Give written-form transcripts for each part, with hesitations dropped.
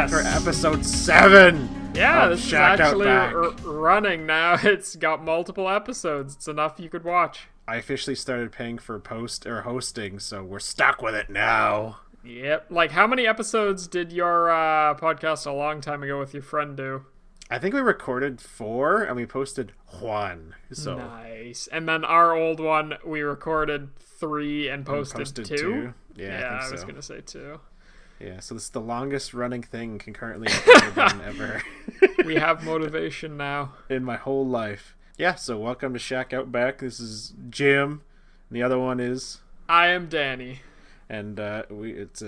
back for episode 7. Yeah, this is actually Back. running now. It's got multiple episodes. It's enough you could watch. I officially started paying for hosting, so we're stuck with it now. Yep. Like, how many episodes did your podcast a long time ago with your friend do? I think we recorded 4 and we posted 1. So nice. And then our old one, we recorded 3 and posted 2. Yeah, I think so. I was gonna say 2. Yeah, so this is the longest running thing concurrently I've done ever. We have motivation now. In my whole life. Yeah, so welcome to Shack Out Back. This is Jim. And the other one is... I am Danny. And it's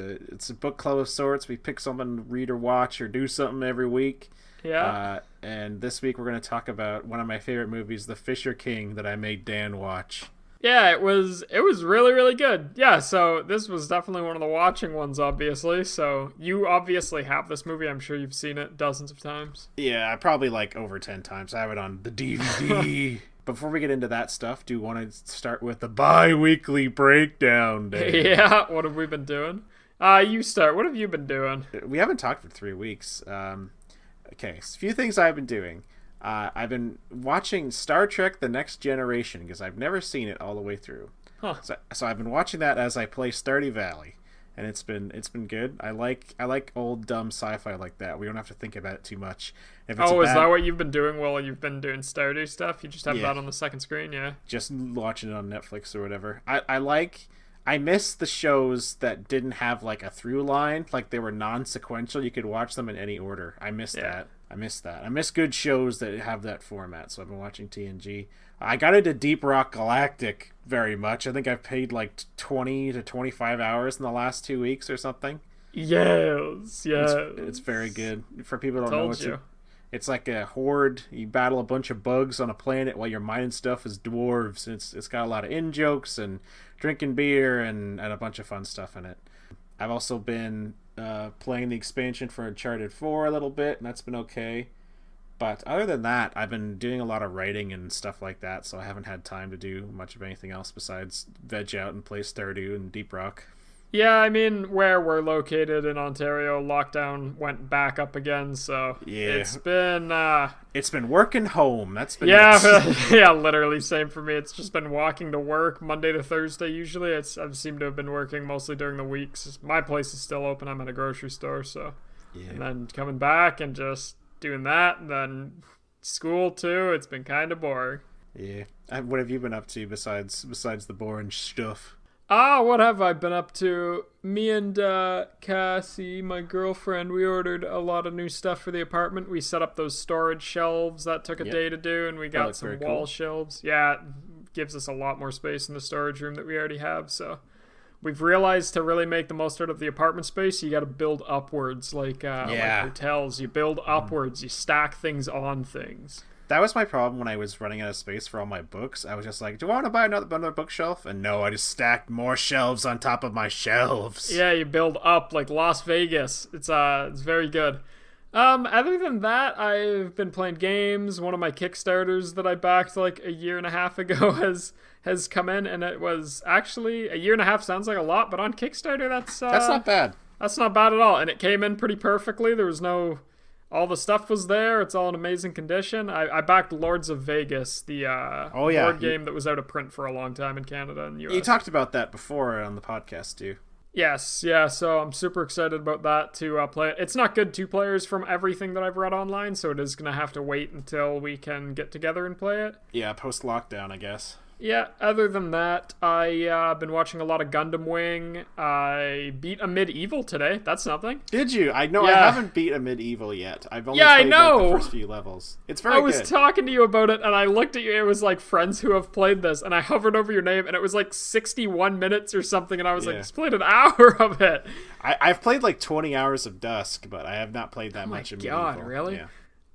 a book club of sorts. We pick something to read or watch or do something every week. Yeah. And this week we're going to talk about one of my favorite movies, The Fisher King, that I made Dan watch. Yeah, it was really, really good. Yeah, so this was definitely one of the watching ones, obviously. So you obviously have this movie. I'm sure you've seen it dozens of times. Yeah, probably like over 10 times. I have it on the DVD. Before we get into that stuff, do you want to start with the bi-weekly breakdown day? Yeah, what have we been doing? You start. What have you been doing? We haven't talked for 3 weeks. Okay, a few things I've been doing. I've been watching Star Trek The Next Generation because I've never seen it all the way through. Huh. So I've been watching that as I play Stardew Valley, and it's been good. I like old dumb sci-fi like that. We don't have to think about it too much. If it's is that what you've been doing while you've been doing Stardew stuff? You just have Yeah. that on the second screen, yeah? Just watching it on Netflix or whatever. I miss the shows that didn't have like a through line, like they were non-sequential. You could watch them in any order. I miss that. I miss good shows that have that format. So I've been watching TNG. I got into Deep Rock Galactic very much. I think I've paid like 20 to 25 hours in the last 2 weeks or something. Yes. It's very good. For people who don't know, it's like a horde. You battle a bunch of bugs on a planet while you're mining stuff as dwarves. It's got a lot of in-jokes and drinking beer and a bunch of fun stuff in it. I've also been playing the expansion for Uncharted 4 a little bit, and that's been okay. But other than that, I've been doing a lot of writing and stuff like that, so I haven't had time to do much of anything else besides veg out and play Stardew and Deep Rock. Yeah, I mean, where we're located in Ontario, lockdown went back up again, so yeah. It's been working home. That's been yeah, literally same for me. It's just been walking to work Monday to Thursday usually. I've seemed to have been working mostly during the weeks. My place is still open. I'm at a grocery store, so and then coming back and just doing that, and then school too. It's been kind of boring. Yeah. What have you been up to besides the boring stuff? What have I been up to? Me and Cassie, my girlfriend, we ordered a lot of new stuff for the apartment. We set up those storage shelves. That took a day to do, and we got some wall shelves. Yeah, it gives us a lot more space in the storage room that we already have, so... We've realized to really make the most out of the apartment space, you got to build upwards, like hotels. You build upwards, you stack things on things. That was my problem when I was running out of space for all my books. I was just like, do I want to buy another bookshelf? And no, I just stacked more shelves on top of my shelves. Yeah, you build up like Las Vegas. It's very good. Other than that, I've been playing games. One of my Kickstarters that I backed like a year and a half ago has come in, and it was actually a year and a half. Sounds like a lot, but on Kickstarter, that's not bad. That's not bad at all, and it came in pretty perfectly. There was all the stuff was there. It's all in amazing condition. I backed Lords of Vegas, the board game that was out of print for a long time in Canada and the US. You talked about that before on the podcast too. Yes, yeah, so I'm super excited about that to play it. It's not good 2 players from everything that I've read online, so it is going to have to wait until we can get together and play it. Yeah, post-lockdown, I guess. Yeah, other than that, I've been watching a lot of Gundam Wing. I beat a Medieval today. That's something. Did you? I know. Yeah. I haven't beat a Medieval yet. I've only played like, the first few levels. It's very good. I was talking to you about it, and I looked at you. It was like friends who have played this, and I hovered over your name, and it was like 61 minutes or something, and I was like, just played an hour of it. I've played like 20 hours of Dusk, but I have not played that much of Medieval. Oh my god, really? Yeah.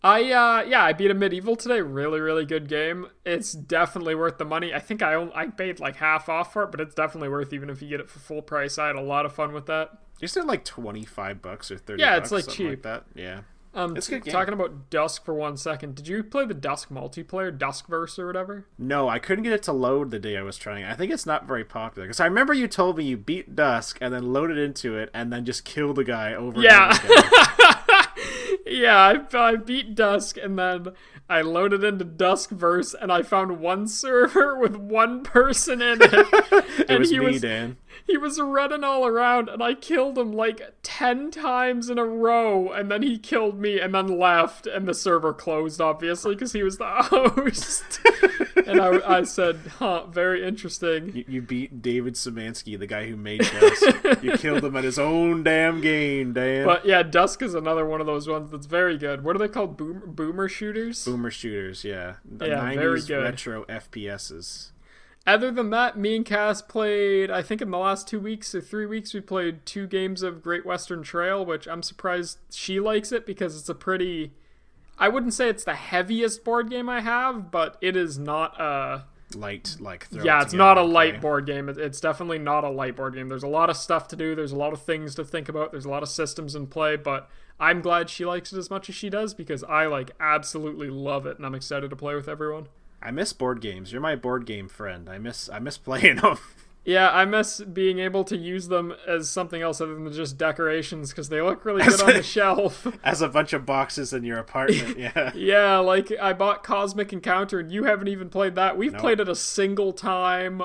I beat a Medieval today. Really, really good game. It's definitely worth the money. I think I paid like half off for it, but it's definitely worth even if you get it for full price. I had a lot of fun with that. You said like $25 or $30. Yeah, it's like something cheap. Like that. Yeah. It's a good game. Talking about Dusk for 1 second, did you play the Dusk multiplayer, Duskverse or whatever? No, I couldn't get it to load the day I was trying. I think it's not very popular. Because I remember you told me you beat Dusk and then loaded into it and then just killed the guy over and over again. Yeah, I beat Dusk, and then I loaded into Duskverse, and I found one server with one person in it. It was me, Dan. He was running all around, and I killed him like 10 times in a row, and then he killed me and then left, and the server closed, obviously, because he was the host. And I said, very interesting. You beat David Szymanski, the guy who made Dusk. You killed him at his own damn game, Dan. But yeah, Dusk is another one of those ones that's very good. What are they called? Boomer shooters? Boomer shooters, yeah. The 90s very good. retro FPSs. Other than that, me and Cass played, I think in the last 2 weeks or 3 weeks, we played 2 games of Great Western Trail, which I'm surprised she likes it because it's a pretty... I wouldn't say it's the heaviest board game I have, but it is not a... Light, like... Yeah, it's not a light board game. It's definitely not a light board game. There's a lot of stuff to do. There's a lot of things to think about. There's a lot of systems in play, but I'm glad she likes it as much as she does because I, absolutely love it, and I'm excited to play with everyone. I miss board games. You're my board game friend. I miss playing them. Yeah, I miss being able to use them as something else other than just decorations because they look really good on the shelf. As a bunch of boxes in your apartment, yeah. Yeah, I bought Cosmic Encounter and you haven't even played that. We've played it a single time.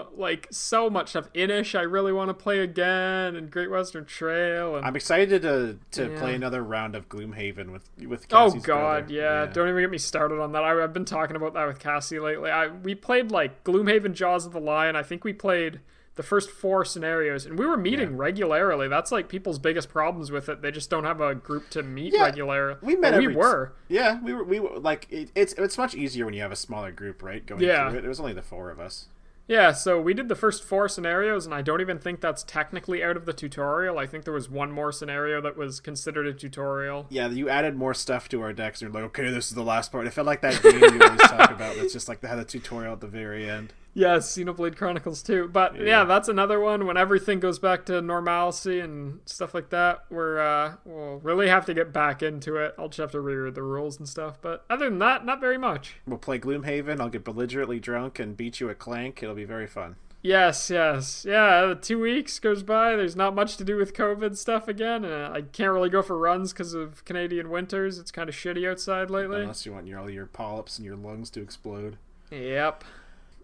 So much stuff. Inish, I really want to play again, and Great Western Trail. And... I'm excited to play another round of Gloomhaven with Oh, Cassie's God, brother. yeah. Don't even get me started on that. I've been talking about that with Cassie lately. We played, Gloomhaven Jaws of the Lion. I think we played... the first 4 scenarios, and we were meeting regularly. That's people's biggest problems with it. They just don't have a group to meet regularly. We met. We were. Yeah, we were it's much easier when you have a smaller group, right? Going through it. It was only the 4 of us. Yeah, so we did the first 4 scenarios, and I don't even think that's technically out of the tutorial. I think there was one more scenario that was considered a tutorial. Yeah, you added more stuff to our decks, and you're like, okay, this is the last part. It felt like that game you always talk about. It's just they had a tutorial at the very end. Yes, Xenoblade Chronicles 2. But yeah, that's another one. When everything goes back to normalcy and stuff like that, we'll really have to get back into it. I'll just have to reread the rules and stuff. But other than that, not very much. We'll play Gloomhaven. I'll get belligerently drunk and beat you at Clank. It'll be very fun. Yes. Yeah, 2 weeks goes by. There's not much to do with COVID stuff again. I can't really go for runs because of Canadian winters. It's kind of shitty outside lately. Unless you want all your polyps and your lungs to explode. Yep.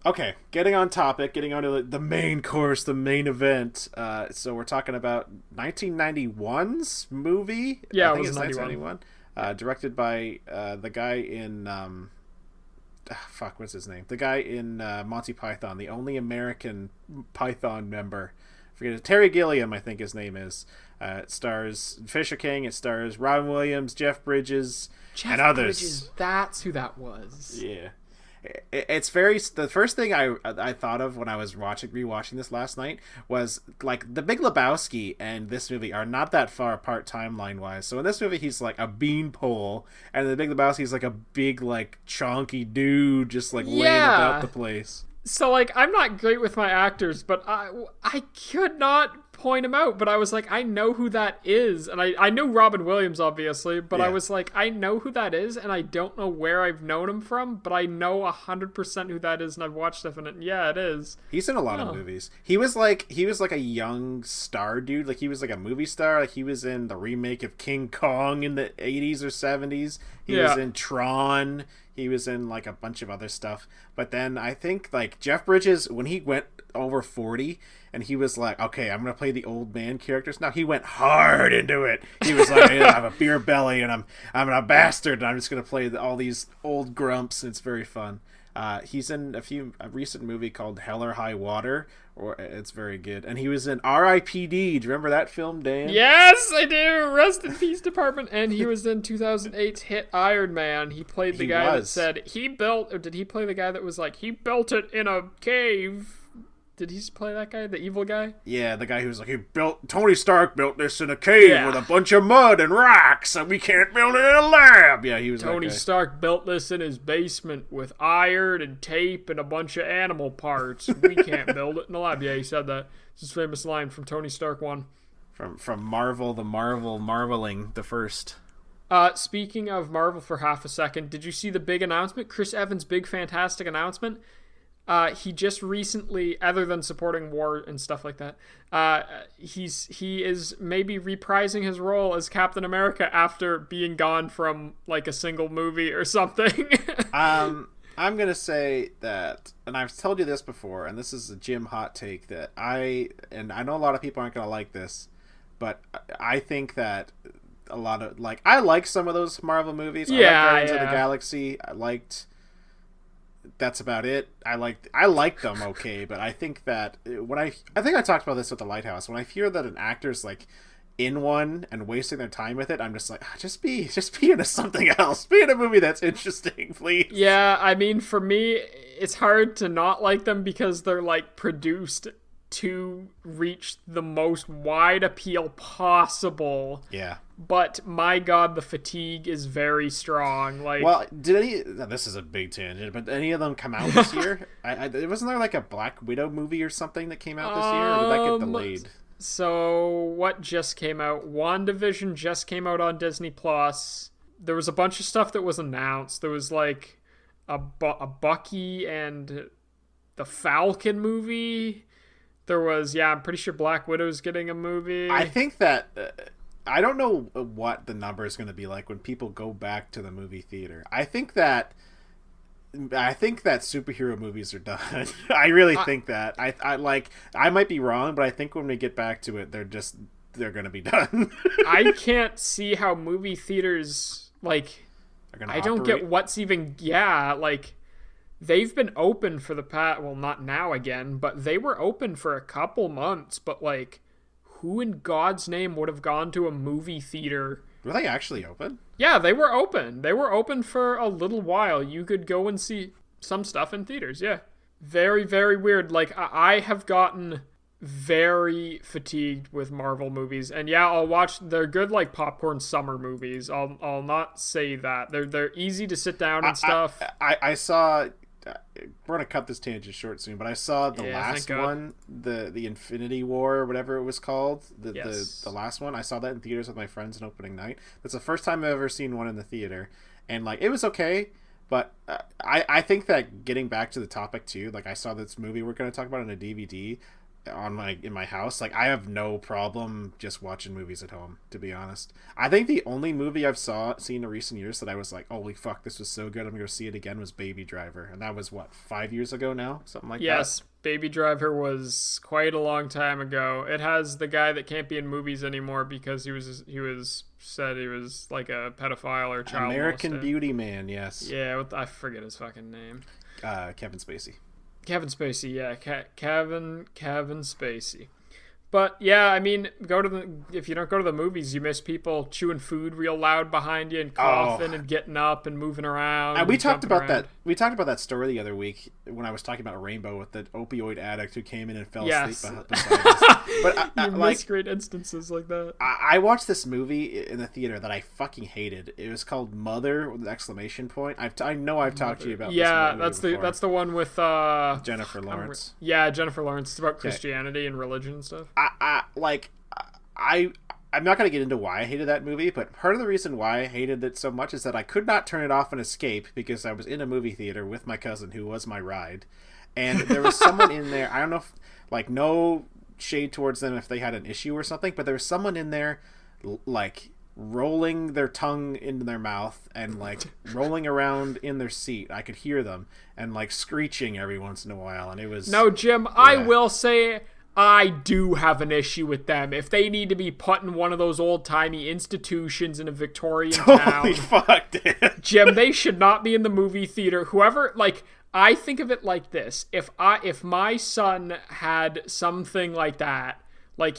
Okay, getting on topic, getting on to the main course, the main event. So we're talking about 1991's movie. Yeah, I think it was 1991. Directed by the guy in... what's his name? The guy in Monty Python, the only American Python member. Forget it. Terry Gilliam, I think his name is. It stars Fisher King. It stars Robin Williams, Jeff Bridges, and others. Bridges, that's who that was. Yeah. It's very... The first thing I thought of when I was rewatching this last night was, The Big Lebowski and this movie are not that far apart timeline-wise. So in this movie, he's a beanpole, and in The Big Lebowski, he's a big, chonky dude just, laying about the place. So, I'm not great with my actors, but I could not point him out, but I was I know who that is, and I know Robin Williams, obviously, but I was I know who that is, and I don't know where I've known him from, but I know 100% who that is, and I've watched stuff in it, and yeah, it is. He's in a lot of movies. He was a young star dude, he was a movie star, he was in the remake of King Kong in the 80s or 70s, he was in Tron, he was in a bunch of other stuff, but then I think Jeff Bridges, when he went over 40 and he was okay, I'm gonna play the old man characters now, he went hard into it. He was I have a beer belly and I'm a bastard and I'm just gonna play all these old grumps, and it's very fun. He's in a recent movie called Hell or High Water, it's very good. And he was in R.I.P.D. Do you remember that film, Dan? Yes, I do. Rest in Peace Department. And he was in 2008's hit Iron Man. He played the guy that said did he play the guy that was he built it in a cave? Did he play that guy, the evil guy? Yeah, the guy who was Tony Stark built this in a cave with a bunch of mud and rocks, and we can't build it in a lab. Yeah, he was Tony Stark built this in his basement with iron and tape and a bunch of animal parts. We can't build it in a lab. Yeah, he said that. It's his famous line from Tony Stark 1. From Marvel, marveling the first. Speaking of Marvel for half a second, did you see the big announcement? Chris Evans' big fantastic announcement? He just recently, other than supporting war and stuff like that, he is maybe reprising his role as Captain America after being gone from like a single movie or something. I'm gonna say that, and I've told you this before, and this is a Jim hot take that I know a lot of people aren't gonna like this, but I think that a lot of I like some of those Marvel movies. Yeah, I like Guardians of the Galaxy. I liked. That's about it. I like them okay, but I think that I think I talked about this with The Lighthouse. When I hear that an actor's like in one and wasting their time with it, I'm just like, just be into something else. Be in a movie that's interesting, please. Yeah, I mean, for me, it's hard to not like them because they're like produced to reach the most wide appeal possible. Yeah. But my God, the fatigue is very strong. Like, well, this is a big tangent, but any of them come out this year? Wasn't there like a Black Widow movie or something that came out this year, or did that get delayed? So what just came out? WandaVision just came out on Disney Plus. There was a bunch of stuff that was announced. There was like a Bucky and the Falcon movie. There was, I'm pretty sure Black Widow's getting a movie. I think that I don't know what the number is going to be like when people go back to the movie theater. I think that superhero movies are done. I really think that. I might be wrong, but I think when we get back to it, they're going to be done. I can't see how movie theaters I don't get what's even they've been open for the past, well, not now again, but they were open for a couple months, but who in God's name would have gone to a movie theater? Were they actually open? Yeah, they were open. They were open for a little while. You could go and see some stuff in theaters, yeah. Very, very weird. I have gotten very fatigued with Marvel movies. And yeah, I'll watch, they're good popcorn summer movies. I'll not say that. They're easy to sit down and stuff. I saw... we're gonna cut this tangent short soon, but I saw the last one, the Infinity War or whatever it was called, the last one. I saw that in theaters with my friends on opening night. That's the first time I've ever seen one in the theater, and it was okay. But I think that getting back to the topic too, I saw this movie we're gonna talk about on a DVD in my house. I have no problem just watching movies at home, to be honest. I think the only movie I've seen in recent years that I was like, holy fuck, this was so good, I'm gonna go see it again, was Baby Driver, and that was 5 years ago now, something like that. Yes, Baby Driver was quite a long time ago. It has the guy that can't be in movies anymore because he was said he was a pedophile or child American molester. Beauty Man, yes. Yeah, I forget his fucking name. Kevin Spacey. Kevin Spacey, yeah, Kevin Spacey. But yeah, I mean, if you don't go to the movies, you miss people chewing food real loud behind you and coughing and getting up and moving around. And we talked about that. We talked about that story the other week when I was talking about Rainbow with the opioid addict who came in and fell asleep beside us. But you miss great instances like that. I watched this movie in the theater that I fucking hated. It was called Mother with an exclamation point. I know I've talked to you about. Yeah, this that's the one with Jennifer Lawrence. Yeah, Jennifer Lawrence. It's about Christianity and religion and stuff. I'm not going to get into why I hated that movie, but part of the reason why I hated it so much is that I could not turn it off and escape because I was in a movie theater with my cousin who was my ride, and there was someone in there. I don't know if, no shade towards them if they had an issue or something, but there was someone in there rolling their tongue into their mouth and rolling around in their seat. I could hear them and screeching every once in a while, and it was... No, Jim, yeah. I will say... I do have an issue with them. If they need to be put in one of those old-timey institutions in a Victorian town... Holy fuck, dude. Jim, they should not be in the movie theater. Whoever, I think of it like this. If my son had something like that,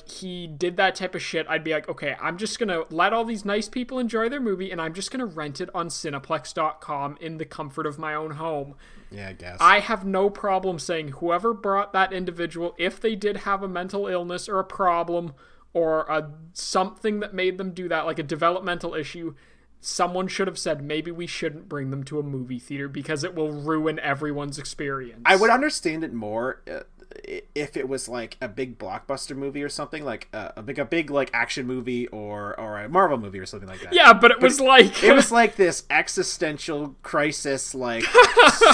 he did that type of shit, I'd be like, okay, I'm just going to let all these nice people enjoy their movie, and I'm just going to rent it on Cineplex.com in the comfort of my own home. Yeah, I guess. I have no problem saying whoever brought that individual, if they did have a mental illness or a problem or something that made them do that, a developmental issue, someone should have said maybe we shouldn't bring them to a movie theater because it will ruin everyone's experience. I would understand it more if it was like a big blockbuster movie or something, like a big like action movie or a Marvel movie or something like that. Yeah, but it was like this existential crisis, like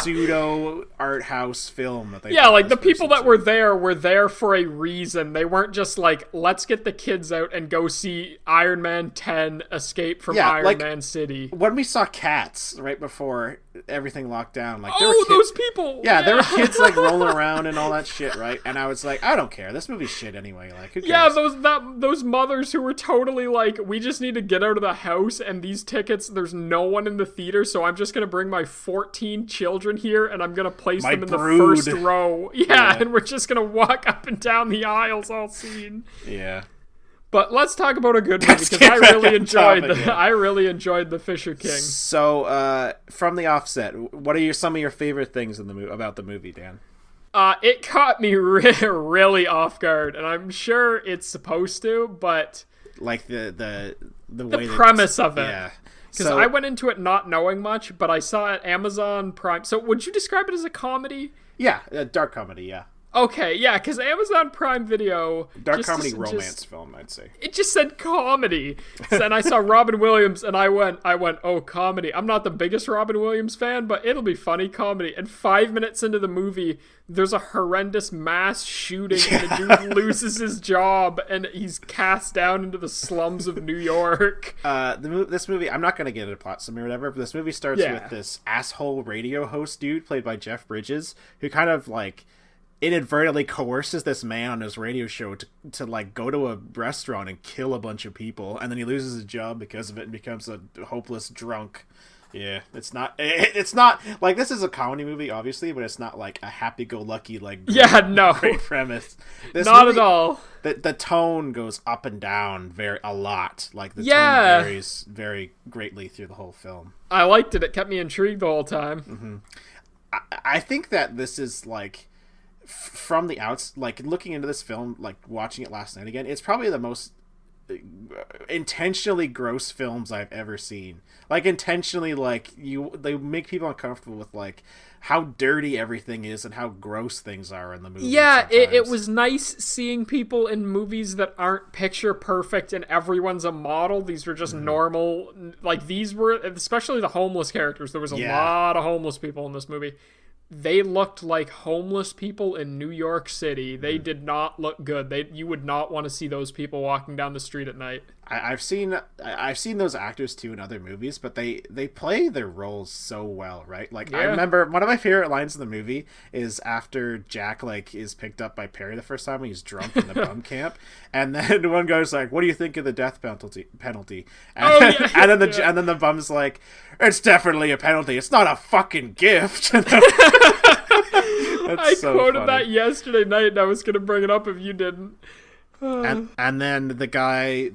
pseudo art house film that they. Yeah, like the people that were there for a reason. They weren't just like, let's get the kids out and go see Iron Man 10 Escape from Iron Man City. When we saw Cats right before everything locked down, like those people. Yeah, there were kids like rolling around and all that shit, right? And I was like, I don't care. This movie's shit anyway. Like, who cares? Yeah, those mothers who were totally like, we just need to get out of the house, and these tickets, there's no one in the theater, so I'm just gonna bring my 14 children here, and I'm gonna place them in the first row. Yeah, and we're just gonna walk up and down the aisles all scene. Yeah. But let's talk about a good movie, because I really enjoyed The Fisher King. So, from the offset, what are some of your favorite things about the movie, Dan? It caught me really off guard, and I'm sure it's supposed to, but like the way premise of it. Yeah. Because I went into it not knowing much, but I saw it Amazon Prime. So would you describe it as a comedy? Yeah, a dark comedy, yeah. Okay, yeah, because Amazon Prime Video... Dark comedy romance film, I'd say. It just said comedy. And I saw Robin Williams, and I went, oh, comedy. I'm not the biggest Robin Williams fan, but it'll be funny comedy. And 5 minutes into the movie, there's a horrendous mass shooting, and the dude loses his job, and he's cast down into the slums of New York. This movie, I'm not going to get into a plot summary or whatever, but this movie starts with this asshole radio host dude, played by Jeff Bridges, who kind of, like... inadvertently coerces this man on his radio show to like go to a restaurant and kill a bunch of people, and then he loses his job because of it and becomes a hopeless drunk. Yeah, it's not like, this is a comedy movie obviously, but it's not like a happy-go-lucky like great premise. Not at all. The tone goes up and down a lot. Like the tone varies very greatly through the whole film. I liked it. It kept me intrigued the whole time. Mm-hmm. I think that this is like, from the like looking into this film, like watching it last night again, it's probably the most intentionally gross films I've ever seen. Like intentionally, like they make people uncomfortable with like how dirty everything is and how gross things are in the movie. Yeah, it was nice seeing people in movies that aren't picture perfect and everyone's a model. These were just normal. Like these were, especially the homeless characters. There was a lot of homeless people in this movie. They looked like homeless people in New York City. They did not look good. You would not want to see those people walking down the street at night. I've seen those actors too in other movies, but they play their roles so well, right? Like I remember one of my favorite lines in the movie is after Jack like is picked up by Perry the first time when he's drunk in the bum camp, and then one guy's like, "What do you think of the death penalty?" And then the bum's like, "It's definitely a penalty. It's not a fucking gift." I quoted that yesterday night, and I was gonna bring it up if you didn't. And then the guy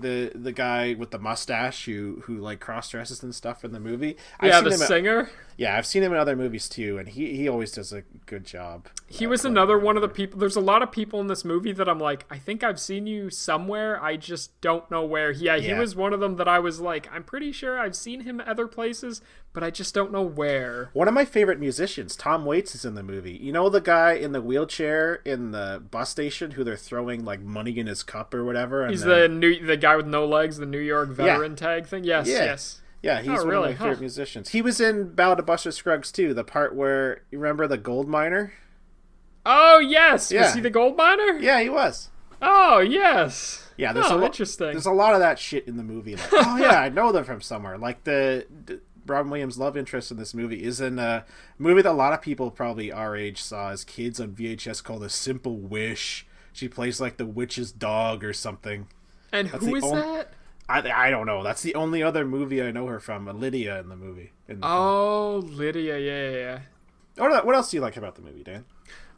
with the mustache who like cross dresses and stuff in the movie. The singer. I've seen him in other movies too, and he always does a good job. He was another one of the people. There's a lot of people in this movie that I'm like, I think I've seen you somewhere. I just don't know where. He was one of them that I was like, I'm pretty sure I've seen him other places, but I just don't know where. One of my favorite musicians, Tom Waits, is in the movie. You know the guy in the wheelchair in the bus station who they're throwing like money in his cup or whatever? He's the guy with no legs, the New York veteran tag thing? Yes. Yeah, he's one of my favorite musicians. He was in Ballad of Buster Scruggs too, the part where, you remember the gold miner? Oh, yes! Yeah. Was he the gold miner? Yeah, he was. Oh, yes! Yeah, interesting. There's a lot of that shit in the movie. Like, oh yeah, I know them from somewhere. Like the Robin Williams' love interest in this movie is in a movie that a lot of people probably our age saw as kids on VHS called A Simple Wish. She plays like the witch's dog or something. And who is that? I don't know. That's the only other movie I know her from. Lydia in the movie. Film. Lydia, yeah. What else do you like about the movie, Dan?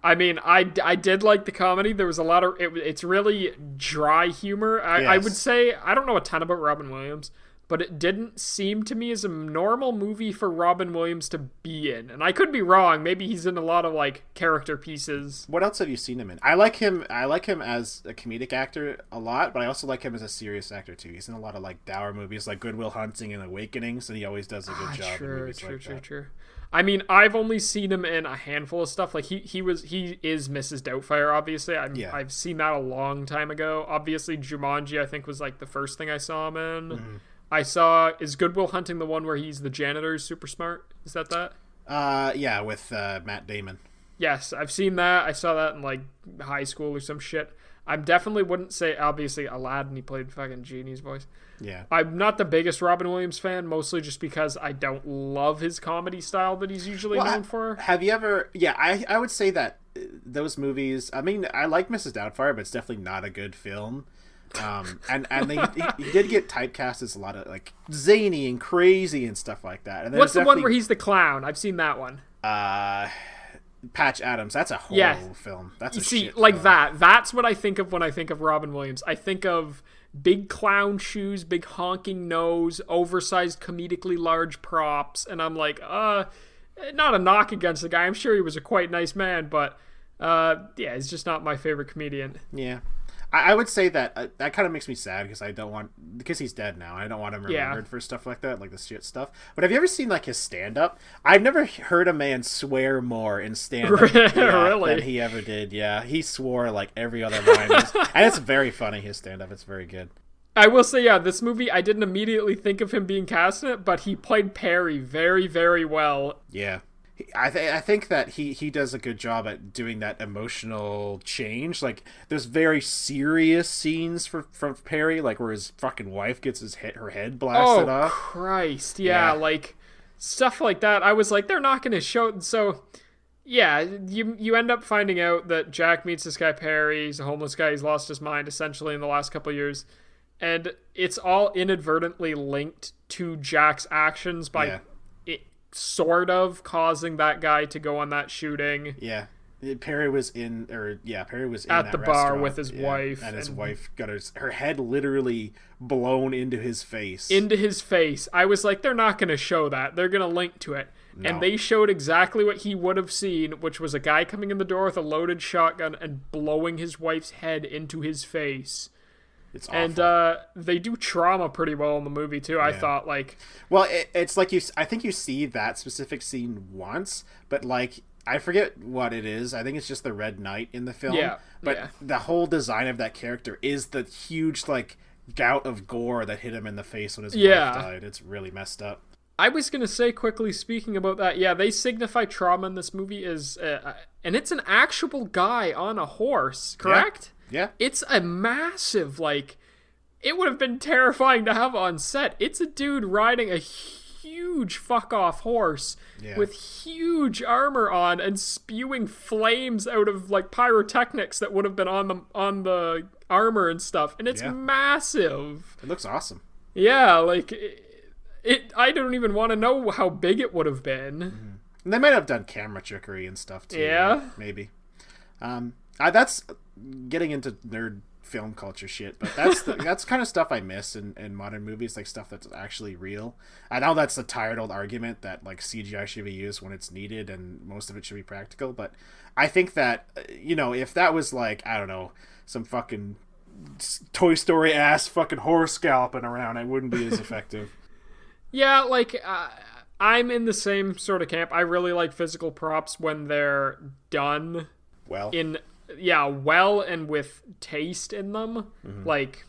I mean, I did like the comedy. There was a lot of... It's really dry humor. I would say... I don't know a ton about Robin Williams, but it didn't seem to me as a normal movie for Robin Williams to be in. And I could be wrong. Maybe he's in a lot of like character pieces. What else have you seen him in? I like him as a comedic actor a lot, but I also like him as a serious actor too. He's in a lot of like dour movies like Good Will Hunting and Awakenings, and he always does a good job in movies like that. True. I mean, I've only seen him in a handful of stuff. Like he is Mrs. Doubtfire, obviously. I've seen that a long time ago. Obviously, Jumanji, I think, was like the first thing I saw him in. Mm-hmm. Is Good Will Hunting the one where he's the janitor who's super smart? Is that? Yeah, with Matt Damon. Yes, I've seen that. I saw that in like high school or some shit. I definitely wouldn't say, obviously, Aladdin, he played fucking Genie's voice. Yeah. I'm not the biggest Robin Williams fan, mostly just because I don't love his comedy style that he's usually known for. Have you ever... Yeah, I would say that those movies... I mean, I like Mrs. Doubtfire, but it's definitely not a good film. And he did get typecast as a lot of, like, zany and crazy and stuff like that. And what's the one where he's the clown? I've seen that one. Patch Adams. That's a horrible film. That's a shit like film. that. That's what I think of when I think of Robin Williams. I think of big clown shoes, big honking nose, oversized comedically large props, and I'm like, not a knock against the guy. I'm sure he was a quite nice man, but yeah, he's just not my favorite comedian. Yeah. I would say that that kind of makes me sad because he's dead now. I don't want him remembered for stuff like that, like the shit stuff. But have you ever seen like his stand-up? I've never heard a man swear more in stand-up really? than he ever did. Yeah, he swore like every other line, and it's very funny. His stand-up, it's very good. I will say, yeah, this movie, I didn't immediately think of him being cast in it, but he played Perry very, very well. Yeah. I think that he does a good job at doing that emotional change. Like, there's very serious scenes from Perry, like where his fucking wife gets her head blasted off. Oh, Christ. Yeah, like, stuff like that. I was like, they're not going to show... So, yeah, you end up finding out that Jack meets this guy Perry. He's a homeless guy. He's lost his mind, essentially, in the last couple of years. And it's all inadvertently linked to Jack's actions by... sort of causing that guy to go on that shooting. Yeah. Perry was in at the bar with his wife, and his wife got her head literally blown into his face. I was like, they're not going to show that. They're going to link to it. No. And they showed exactly what he would have seen, which was a guy coming in the door with a loaded shotgun and blowing his wife's head into his face. It's awful. And they do trauma pretty well in the movie too. I thought, like, well, it's like I think you see that specific scene once, but like I forget what it is. I think it's just the Red Knight in the film. Yeah, but the whole design of that character is the huge like gout of gore that hit him in the face when his wife died. It's really messed up. I was gonna say quickly, speaking about that, they signify trauma in this movie is, and it's an actual guy on a horse, correct? Yeah. It's a massive, like, it would have been terrifying to have on set. It's a dude riding a huge fuck-off horse with huge armor on and spewing flames out of, like, pyrotechnics that would have been on the armor and stuff. And it's massive. It looks awesome. Yeah, like, I don't even want to know how big it would have been. Mm-hmm. And they might have done camera trickery and stuff, too. Yeah. Right? Maybe. That's getting into nerd film culture shit, but that's kind of stuff I miss in modern movies, like stuff that's actually real. I know that's a tired old argument that like CGI should be used when it's needed and most of it should be practical, but I think that, if that was like, I don't know, some fucking Toy Story ass fucking horse galloping around, it wouldn't be as effective. Yeah, like I'm in the same sort of camp. I really like physical props when they're done well and with taste in them. Mm-hmm. Like,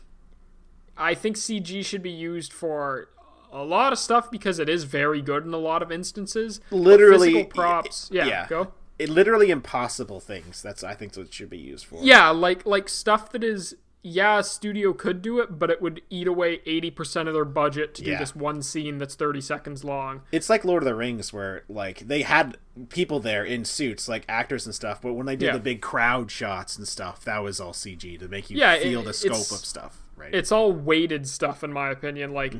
I think CG should be used for a lot of stuff because it is very good in a lot of instances. Literally, physical props. Go. Literally impossible things. I think what it should be used for. Yeah, like stuff that is. Yeah, a studio could do it, but it would eat away 80% of their budget to do this one scene that's 30 seconds long. It's like Lord of the Rings, where like they had people there in suits, like actors and stuff, but when they did the big crowd shots and stuff, that was all CG to make you feel the scope of stuff. Right? It's all weighted stuff, in my opinion. Like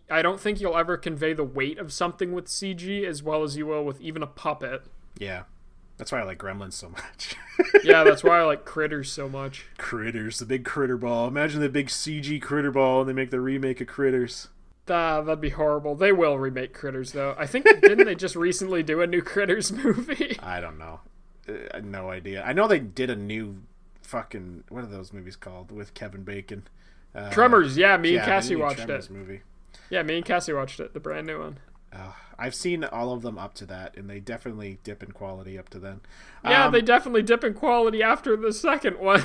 I don't think you'll ever convey the weight of something with CG as well as you will with even a puppet. Yeah. That's why I like Gremlins so much. Yeah, that's why I like Critters so much. Critters, the big critter ball. Imagine the big CG critter ball and they make the remake of Critters. That'd be horrible. They will remake Critters, though. I think, didn't they just recently do a new Critters movie? I don't know. No idea. I know they did a new fucking... What are those movies called? With Kevin Bacon. Tremors, yeah. Me and Cassie watched Tremors it. Movie. Yeah, me and Cassie watched it. The brand new one. I've seen all of them up to that, and they definitely dip in quality up to then. Yeah, they definitely dip in quality after the second one.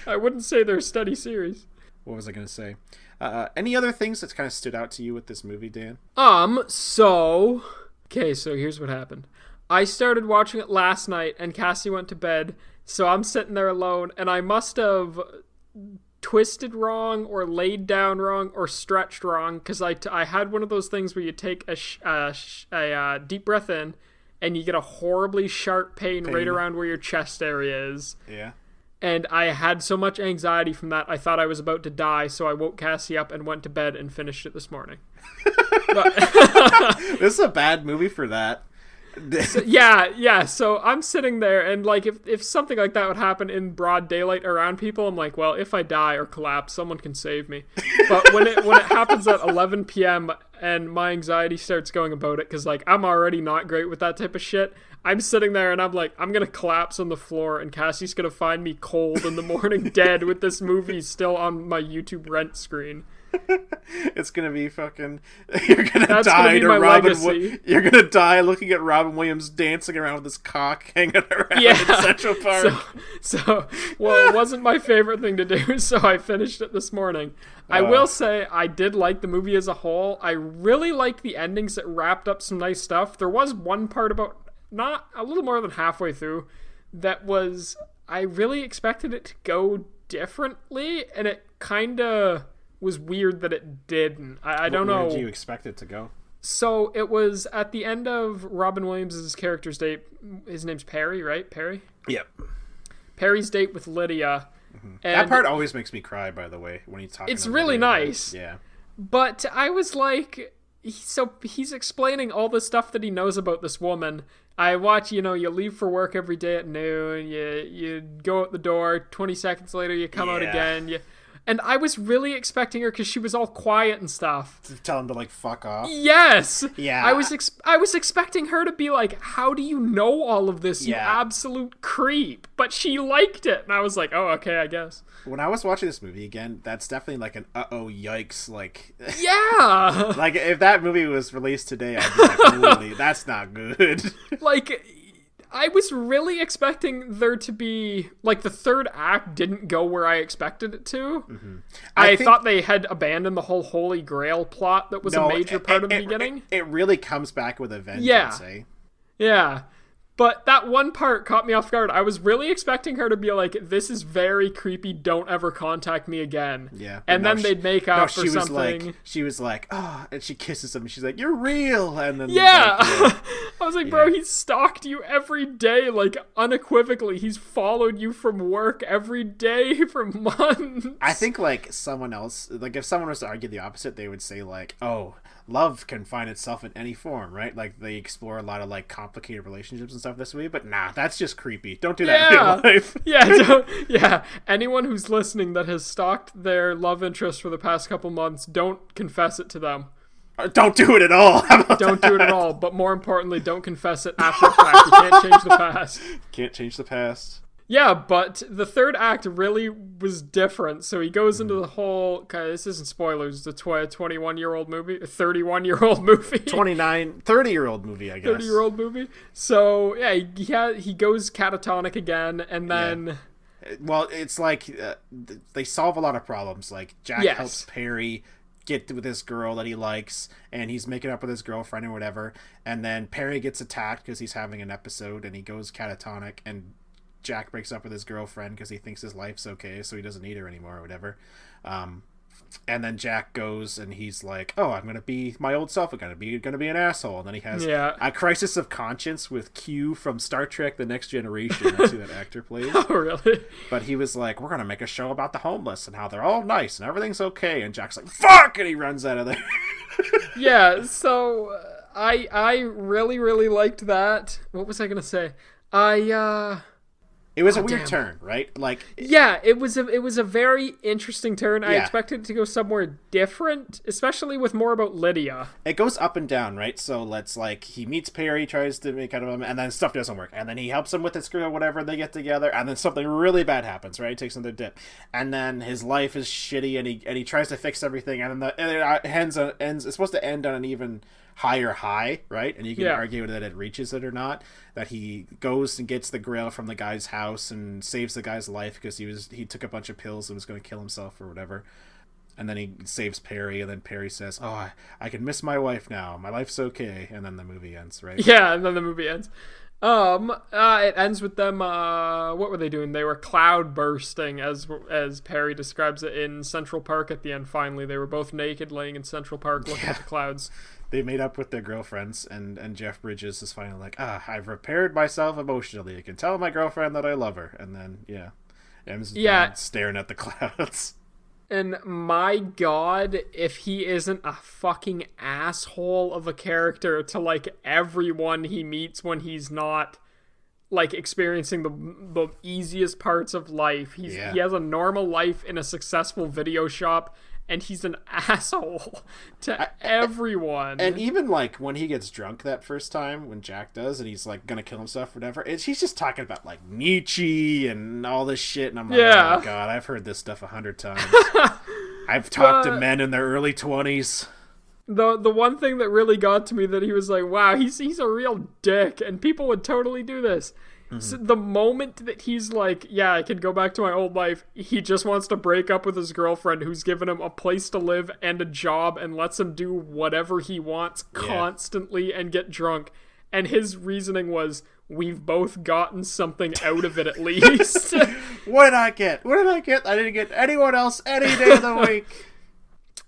I wouldn't say they're a steady series. What was I going to say? Any other things that kind of stood out to you with this movie, Dan? So here's what happened. I started watching it last night, and Cassie went to bed, so I'm sitting there alone, and I must have twisted wrong or laid down wrong or stretched wrong, because I had one of those things where you take a deep breath in, and you get a horribly sharp pain right around where your chest area is. Yeah. And I had so much anxiety from that, I thought I was about to die, so I woke Cassie up and went to bed and finished it this morning. This is a bad movie for that. So I'm sitting there, and like if something like that would happen in broad daylight around people, I'm like, well, if I die or collapse, someone can save me. But when it happens at 11 p.m. and my anxiety starts going about it, because like I'm already not great with that type of shit, I'm sitting there and I'm like, I'm gonna collapse on the floor, and Cassie's gonna find me cold in the morning dead with this movie still on my YouTube rent screen. It's gonna be fucking. You're gonna die to Robin. You're gonna die looking at Robin Williams dancing around with his cock hanging around in Central Park. Well, it wasn't my favorite thing to do, so I finished it this morning. I will say I did like the movie as a whole. I really like the endings that wrapped up some nice stuff. There was one part about not a little more than halfway through that was I really expected it to go differently, and it kind of was weird that it didn't. I don't know. Where did you expect it to go? So it was at the end of Robin Williams' character's date. His name's Perry, right? Perry? Yep. Perry's date with Lydia. Mm-hmm. That part always makes me cry, by the way, when he's talking. It's really nice. Yeah. But I was like, he's explaining all the stuff that he knows about this woman. I watch, you leave for work every day at noon. You go out the door. 20 seconds later, you come out again. And I was really expecting her, because she was all quiet and stuff, to tell him to like fuck off. Yes. Yeah. I was expecting her to be like, "How do you know all of this? You absolute creep!" But she liked it, and I was like, "Oh, okay, I guess." When I was watching this movie again, that's definitely like an yikes, like. Yeah. Like if that movie was released today, I'd be like, "Really, that's not good." Like. I was really expecting there to be, like, the third act didn't go where I expected it to. Mm-hmm. I thought they had abandoned the whole Holy Grail plot that was a major part of the beginning. It really comes back with a vengeance, eh? Yeah. But that one part caught me off guard. I was really expecting her to be like, "This is very creepy, don't ever contact me again." Yeah. And then they'd make up or something. She was like, "Oh," and she kisses him, and she's like, "You're real." And then I was like, bro, he's stalked you every day, like, unequivocally. He's followed you from work every day for months. I think, like, someone else, like, if someone was to argue the opposite, they would say, like, "Oh, love can find itself in any form," right? Like, they explore a lot of, like, complicated relationships and stuff this way, but nah, that's just creepy. Don't do that in real life. Anyone who's listening that has stalked their love interest for the past couple months, don't confess it to them. Don't do it at all. Don't do it at all, but more importantly, don't confess it after the fact. You can't change the past. Can't change the past. Yeah, but the third act really was different. So he goes into the whole... this isn't spoilers. It's a 21-year-old movie. A 31-year-old movie. 30-year-old movie, I guess. 30-year-old movie. So, yeah, he goes catatonic again, and then... Yeah. Well, it's like they solve a lot of problems. Like, Jack helps Perry get with this girl that he likes, and he's making up with his girlfriend or whatever. And then Perry gets attacked because he's having an episode, and he goes catatonic, and Jack breaks up with his girlfriend because he thinks his life's okay, so he doesn't need her anymore or whatever. And then Jack goes and he's like, "Oh, I'm gonna be my old self. I'm gonna be an asshole." And then he has a crisis of conscience with Q from Star Trek: The Next Generation. That's who that actor plays. Oh, really? But he was like, "We're gonna make a show about the homeless and how they're all nice and everything's okay." And Jack's like, "Fuck!" and he runs out of there. Yeah. So I really, really liked that. What was I gonna say? It was a weird turn, right? Like, yeah, it was a very interesting turn. I expected it to go somewhere different, especially with more about Lydia. It goes up and down, right? So he meets Perry, tries to make out of him, and then stuff doesn't work, and then he helps him with his girl, whatever. They get together, and then something really bad happens, right? He takes another dip, and then his life is shitty, and he tries to fix everything, and then it ends. It's supposed to end on an even higher high, right? And you can argue that it reaches it or not. That he goes and gets the grail from the guy's house and saves the guy's life because he took a bunch of pills and was going to kill himself or whatever. And then he saves Perry, and then Perry says, "Oh, I can miss my wife now. My life's okay." And then the movie ends, right? Yeah, and then the movie ends. It ends with them. What were they doing? They were cloud bursting, as Perry describes it, in Central Park at the end. Finally, they were both naked, laying in Central Park, looking at the clouds. They made up with their girlfriends, and Jeff Bridges is finally like, I've repaired myself emotionally. I can tell my girlfriend that I love her. And then, M's staring at the clouds. And my God, if he isn't a fucking asshole of a character to, like, everyone he meets when he's not, like, experiencing the easiest parts of life. He has a normal life in a successful video shop, and he's an asshole to everyone. And even, like, when he gets drunk that first time, when Jack does, and he's, like, gonna kill himself or whatever, he's just talking about, like, Nietzsche and all this shit, and I'm like, oh my God, I've heard this stuff 100 times. I've talked to men in their early 20s. The one thing that really got to me, that he was like, wow, he's a real dick, and people would totally do this. So the moment that he's like, yeah, I can go back to my old life, he just wants to break up with his girlfriend who's given him a place to live and a job and lets him do whatever he wants constantly and get drunk. And his reasoning was, we've both gotten something out of it at least. What did I get? I didn't get anyone else any day of the week.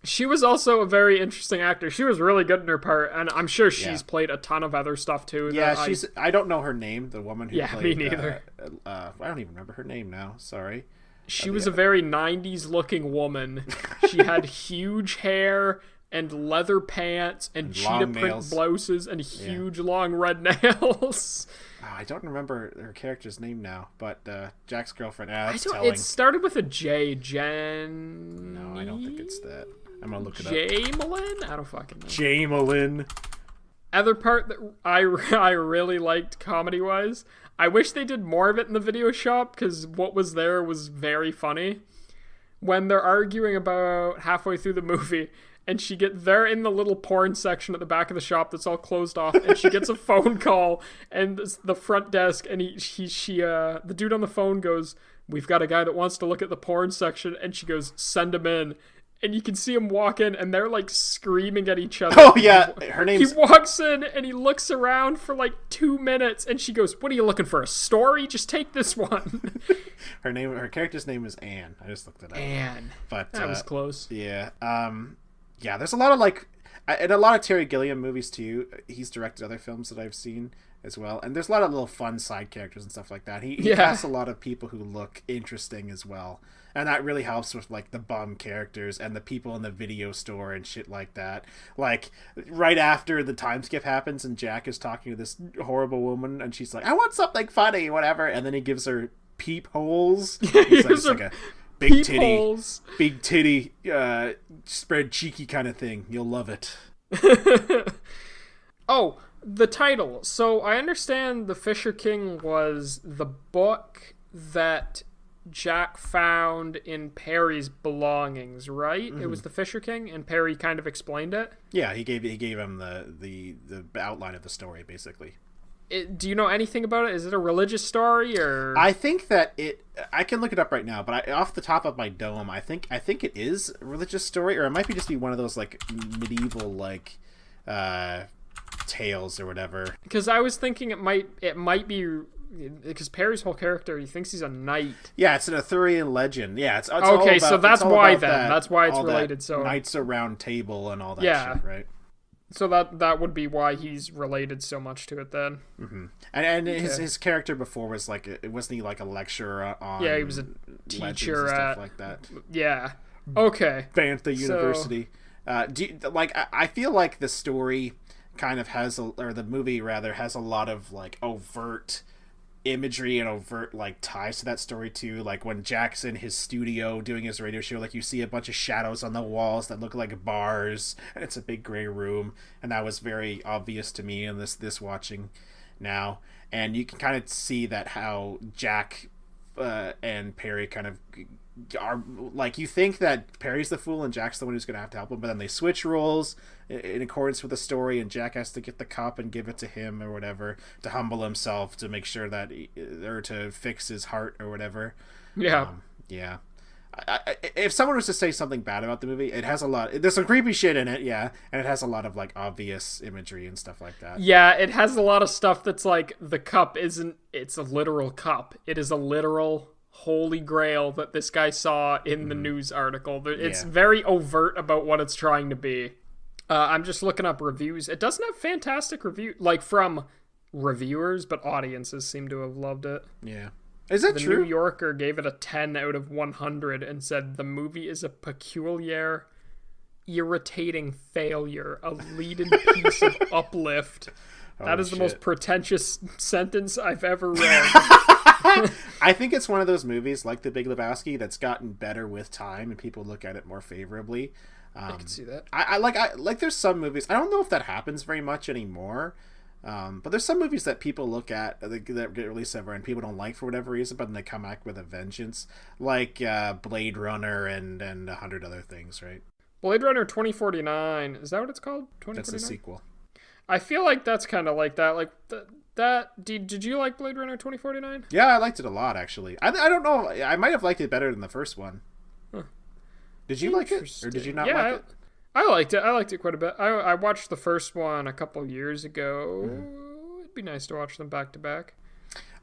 She was also a very interesting actor. She was really good in her part, and I'm sure she's played a ton of other stuff too. Yeah, I don't know her name, the woman who played... me neither. I don't even remember her name now, sorry. She was a very 90s looking woman. She had huge hair and leather pants and cheetah print blouses and huge long red nails. I don't remember her character's name now, but Jack's girlfriend, that's telling. It started with a J. Jen... No, I don't think it's that. I'm gonna look it up. Jamelin? I don't fucking know. Jamelin. Other part that I really liked comedy-wise, I wish they did more of it in the video shop, because what was there was very funny. When they're arguing about halfway through the movie, and they're in the little porn section at the back of the shop that's all closed off, and she gets a phone call, and the front desk, and the dude on the phone goes, "We've got a guy that wants to look at the porn section," and she goes, "Send him in." And you can see him walk in, and they're, like, screaming at each other. Oh, yeah. Her name's... He walks in, and he looks around for, like, 2 minutes, and she goes, "What are you looking for, a story? Just take this one." Her character's name is Anne. I just looked it up. Anne. But, that was close. Yeah. Yeah, there's a lot of, like... And a lot of Terry Gilliam movies, too. He's directed other films that I've seen as well. And there's a lot of little fun side characters and stuff like that. He casts a lot of people who look interesting as well. And that really helps with, like, the bum characters and the people in the video store and shit like that. Like, right after the time skip happens and Jack is talking to this horrible woman and she's like, "I want something funny," whatever. And then he gives her peepholes. It's like a big titty, spread cheeky kind of thing. You'll love it. Oh, the title. So I understand The Fisher King was the book that Jack found in Perry's belongings, right? Mm-hmm. It was The Fisher King, and Perry kind of explained it. Yeah, he gave him the outline of the story, basically. Do you know anything about it? Is it a religious story, or? I think that I can look it up right now, but off the top of my dome, I think it is a religious story, or it might be one of those, like, medieval, like, tales or whatever. Because I was thinking it might be. Because Perry's whole character, he thinks he's a knight. Yeah, it's an Arthurian legend. Yeah, it's okay. All about, so that's why then. That's why it's related. So Knights a Round Table and all that shit, right? So that would be why he's related so much to it then. Mm-hmm. And his character before was like, wasn't he like a lecturer on? Yeah, he was a teacher and stuff like that. Yeah. Okay. Bantha University. I feel like the story kind of or the movie rather has a lot of like overt imagery and overt like ties to that story too. Like when Jack's in his studio doing his radio show, like you see a bunch of shadows on the walls that look like bars, and it's a big gray room, and that was very obvious to me in this watching now. And you can kind of see that how Jack and Perry kind of are like, you think that Perry's the fool and Jack's the one who's going to have to help him, but then they switch roles in accordance with the story, and Jack has to get the cup and give it to him or whatever to humble himself, to make sure that or to fix his heart or whatever. Yeah. If someone was to say something bad about the movie, it has a lot. There's some creepy shit in it, yeah, and it has a lot of like obvious imagery and stuff like that. Yeah, it has a lot of stuff that's like, the cup isn't. It's a literal cup. It is a literal holy grail that this guy saw in the news article. It's very overt about what it's trying to be. I'm just looking up reviews. It doesn't have fantastic review like from reviewers, but audiences seem to have loved it. Yeah. Is that true? The New Yorker gave it a 10 out of 100 and said the movie is a peculiar, irritating failure, a lead-in piece of uplift. That is the most pretentious sentence I've ever read. I think it's one of those movies like The Big Lebowski that's gotten better with time and people look at it more favorably. I can see that. I like there's some movies, I don't know if that happens very much anymore, but there's some movies that people look at that get released ever and people don't like for whatever reason, but then they come back with a vengeance, like Blade Runner and 100 other things, right? Blade Runner 2049, is that what it's called? 2049? That's the sequel. I feel like that's kind of like that. Like did you like Blade Runner 2049? Yeah, I liked it a lot, actually. I don't know. I might have liked it better than the first one. Huh. Did you like it, or did you not like it? I liked it. I liked it quite a bit. I watched the first one a couple years ago. It'd be nice to watch them back to back.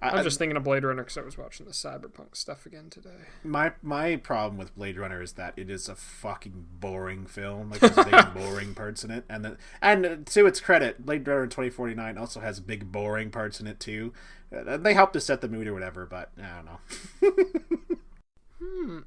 I was just thinking of Blade Runner because I was watching the Cyberpunk stuff again today. My problem with Blade Runner is that it is a fucking boring film. Like, there's big boring parts in it, and to its credit, Blade Runner 2049 also has big boring parts in it too. They help to set the mood or whatever, but I don't know.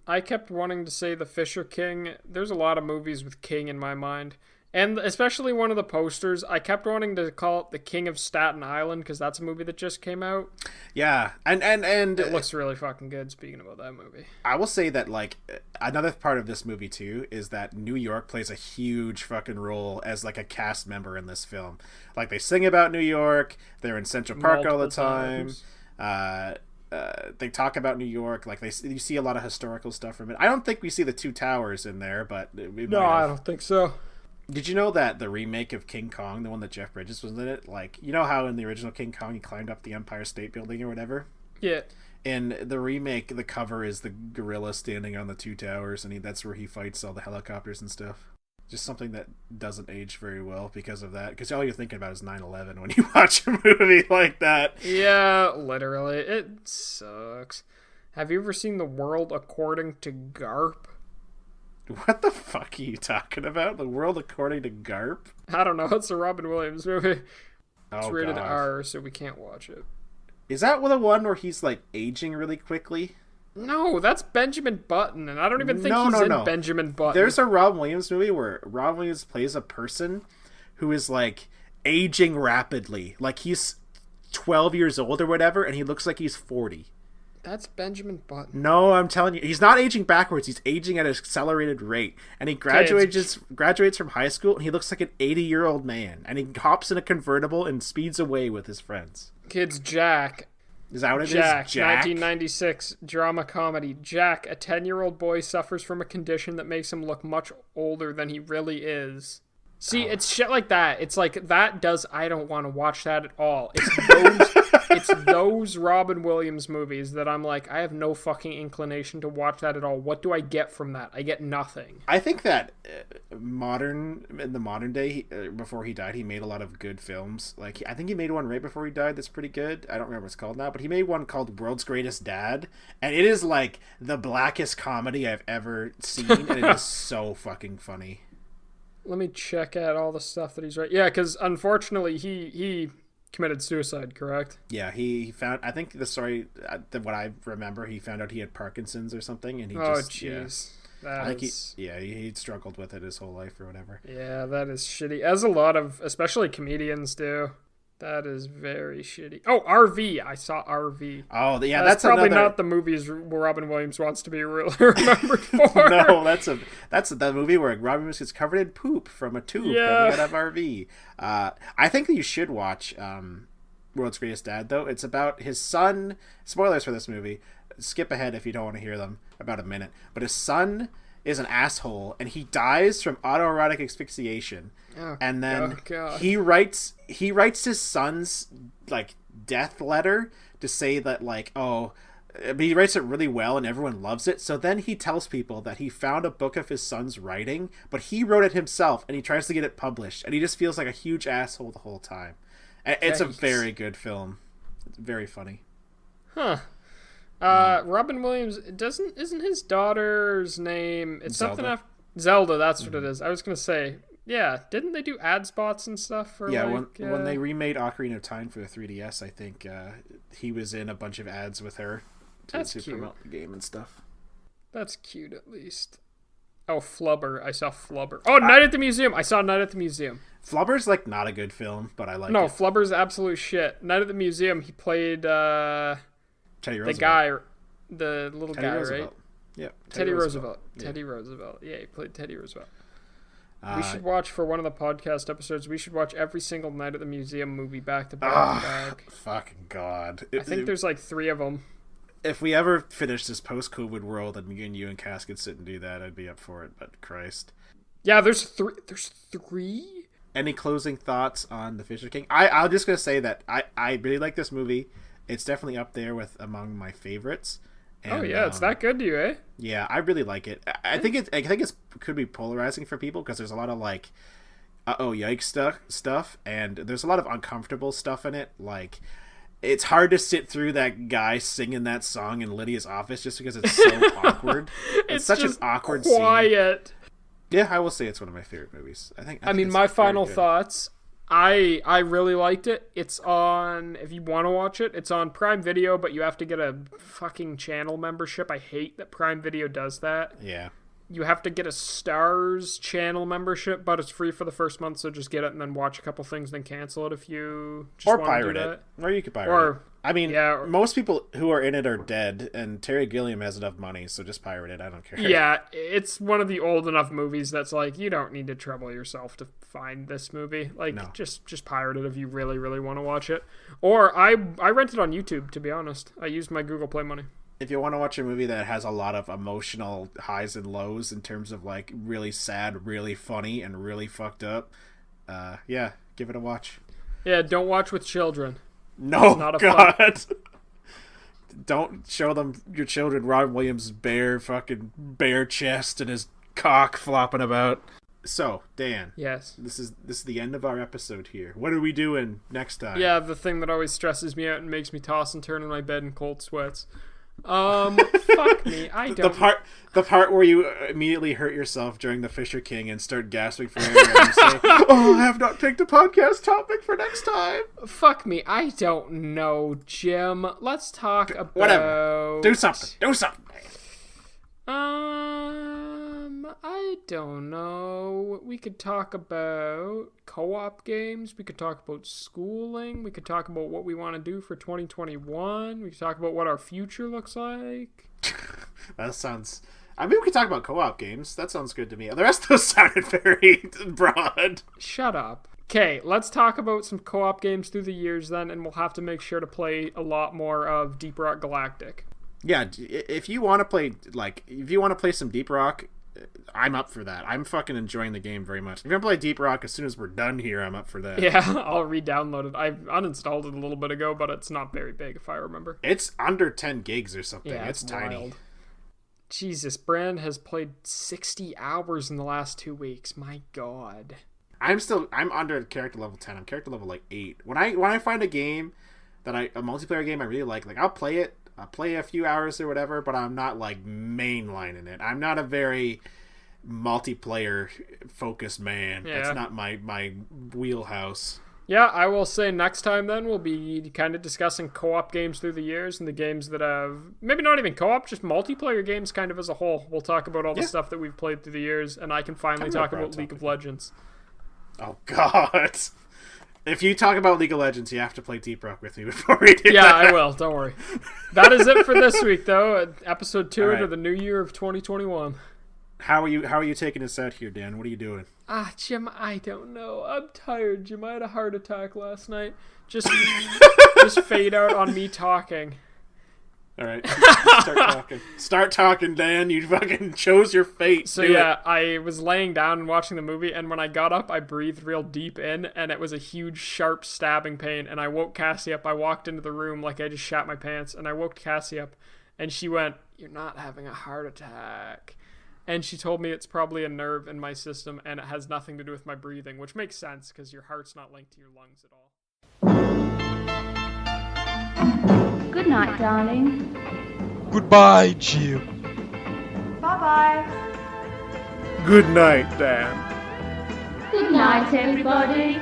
I kept wanting to say The Fisher King. There's a lot of movies with King in my mind. And especially one of the posters, I kept wanting to call it The King of Staten Island because that's a movie that just came out. Yeah, and it looks really fucking good. Speaking about that movie, I will say that like another part of this movie too is that New York plays a huge fucking role as like a cast member in this film. Like they sing about New York, they're in Central Park all the time. They talk about New York, like you see a lot of historical stuff from it. I don't think we see the Two Towers in there, but I don't think so. Did you know that the remake of King Kong, the one that Jeff Bridges was in it, like, you know how in the original King Kong he climbed up the Empire State Building or whatever? Yeah. In the remake, the cover is the gorilla standing on the Two Towers, and that's where he fights all the helicopters and stuff. Just something that doesn't age very well because of that. Because all you're thinking about is 9/11 when you watch a movie like that. Yeah, literally. It sucks. Have you ever seen The World According to Garp? What the fuck are you talking about? The World According to Garp? I don't know. It's a Robin Williams movie. It's rated God. R, so we can't watch it. Is that the one where he's like aging really quickly? No, that's Benjamin Button, and I don't even think he's in Benjamin Button. There's a Robin Williams movie where Robin Williams plays a person who is like aging rapidly. Like he's 12 years old or whatever, and he looks like he's 40. That's Benjamin Button. No, I'm telling you, he's not aging backwards. He's aging at an accelerated rate. And he graduates from high school, and he looks like an 80-year-old man. And he hops in a convertible and speeds away with his friends. Kid's Jack. Is that what it is? Jack, 1996, drama comedy. Jack, a 10-year-old boy, suffers from a condition that makes him look much older than he really is. See, it's shit like that. It's like, I don't want to watch that at all. It's those Robin Williams movies that I'm like, I have no fucking inclination to watch that at all. What do I get from that? I get nothing. I think that in the modern day, before he died, he made a lot of good films. Like, I think he made one right before he died that's pretty good. I don't remember what it's called now, but he made one called World's Greatest Dad, and it is like the blackest comedy I've ever seen, and it is so fucking funny. Let me check out all the stuff that he's right. Yeah, because unfortunately he committed suicide, correct? Yeah, he found, I think the story, what I remember, he found out he had Parkinson's or something, and he jeez. I think he struggled with it his whole life or whatever. Yeah, that is shitty. As a lot of, especially comedians do. That is very shitty. Oh, RV. I saw RV. Oh, yeah, that's probably not the movies where Robin Williams wants to be remembered for. No, that's the movie where Robin Williams gets covered in poop from a tube coming out of RV. I think that you should watch World's Greatest Dad, though. It's about his son. Spoilers for this movie. Skip ahead if you don't want to hear them. About a minute. But his son is an asshole, and he dies from autoerotic asphyxiation. And then he writes his son's like death letter to say that like, but he writes it really well and everyone loves it. So then he tells people that he found a book of his son's writing, but he wrote it himself, and he tries to get it published, and he just feels like a huge asshole the whole time. It's a very good film. It's very funny. Robin Williams isn't his daughter's name? It's Zelda. Something after Zelda. That's what it is. I was gonna say. Yeah, didn't they do ad spots and stuff for when they remade Ocarina of Time for the 3DS, I think he was in a bunch of ads with her to promote the game and stuff. That's cute, at least. Oh, Flubber. I saw Flubber. Oh, Night at the Museum. I saw Night at the Museum. Flubber's like not a good film, but I like it. No, Flubber's absolute shit. Night at the Museum, he played Teddy Roosevelt. The guy, the little Teddy guy, Roosevelt. right? Yeah, Teddy Roosevelt. Yeah. Teddy Roosevelt. Yeah, he played Teddy Roosevelt. We should watch, for one of the podcast episodes, we should watch every single Night at the Museum movie back to back. Fucking God. I think there's like 3 of them. If we ever finish this post-COVID world and me and you and Cass could sit and do that, I'd be up for it, but Christ. Yeah, there's 3. There's 3? Any closing thoughts on The Fisher King? I'm just going to say that I really like this movie. It's definitely up there with among my favorites. And, it's that good to you, eh? Yeah, I really like it. I think it could be polarizing for people because there's a lot of like, yikes stuff, and there's a lot of uncomfortable stuff in it. Like, it's hard to sit through that guy singing that song in Lydia's office just because it's so awkward. It's such an awkward quiet scene. Yeah, I will say it's one of my favorite movies. I think my final thoughts. I really liked it. It's on, if you want to watch it, it's on Prime Video, but you have to get a fucking channel membership. I hate that Prime Video does that. Yeah. You have to get a Starz channel membership, but it's free for the first month, so just get it and then watch a couple things, then cancel it if you just want to do that. Or pirate it. Or you could pirate it. I mean, most people who are in it are dead, and Terry Gilliam has enough money, so just pirate it. I don't care. Yeah, it's one of the old enough movies that's like, you don't need to trouble yourself to find this movie. Like, no. just pirate it if you really, really want to watch it. Or I rent it on YouTube, to be honest. I used my Google Play money. If you want to watch a movie that has a lot of emotional highs and lows in terms of like really sad, really funny, and really fucked up, give it a watch. Yeah, don't watch with children. No, not God. Don't show them your children Robin Williams' bare chest and his cock flopping about. So, Dan. Yes. This is the end of our episode here. What are we doing next time? Yeah, the thing that always stresses me out and makes me toss and turn in my bed in cold sweats. Fuck me. I don't. The part where you immediately hurt yourself during The Fisher King and start gasping for air and you say, "Oh, I have not picked a podcast topic for next time." Fuck me. I don't know, Jim. Let's talk about. Whatever. Do something. I don't know. We could talk about co-op games. We could talk about schooling. We could talk about what we want to do for 2021. We could talk about what our future looks like. That sounds... I mean, we could talk about co-op games. That sounds good to me. The rest of those sounded very broad. Shut up. Okay, let's talk about some co-op games through the years then, and we'll have to make sure to play a lot more of Deep Rock Galactic. Yeah, if you want to play some Deep Rock, I'm up for that. I'm fucking enjoying the game very much. If you want to play Deep Rock as soon as we're done here, I'm up for that. Yeah, I'll re-download it. I uninstalled it a little bit ago, but it's not very big if I remember. It's under 10 gigs or something. Yeah, it's tiny. Wild. Jesus, Brand has played 60 hours in the last 2 weeks. My God. I'm under character level 10. I'm character level like 8. When I find a game a multiplayer game I really like I'll play it. I'll play a few hours or whatever, but I'm not like mainlining it. I'm not a very multiplayer focused man. Yeah. That's not my wheelhouse. Yeah, I will say next time then we'll be kind of discussing co-op games through the years and the games that have, maybe not even co-op, just multiplayer games kind of as a whole. We'll talk about all the stuff that we've played through the years, and I can finally talk about League of Legends. Oh, God. If you talk about League of Legends, you have to play Deep Rock with me before we do that. Yeah, I will. Don't worry. That is it for this week, though. Episode 2 into the new year of 2021. How are you taking us out here, Dan? What are you doing? Jim, I don't know. I'm tired, Jim. I had a heart attack last night. Just fade out on me talking. All right. Start talking, Dan. You fucking chose your fate. So I was laying down and watching the movie, and when I got up, I breathed real deep in, and it was a huge, sharp stabbing pain, and I woke Cassie up. I walked into the room like I just shat my pants, and I woke Cassie up, and she went, "You're not having a heart attack." And she told me it's probably a nerve in my system, and it has nothing to do with my breathing, which makes sense, because your heart's not linked to your lungs at all. Good night, darling. Goodbye, Jill. Bye-bye. Good night, Dan. Good night, everybody.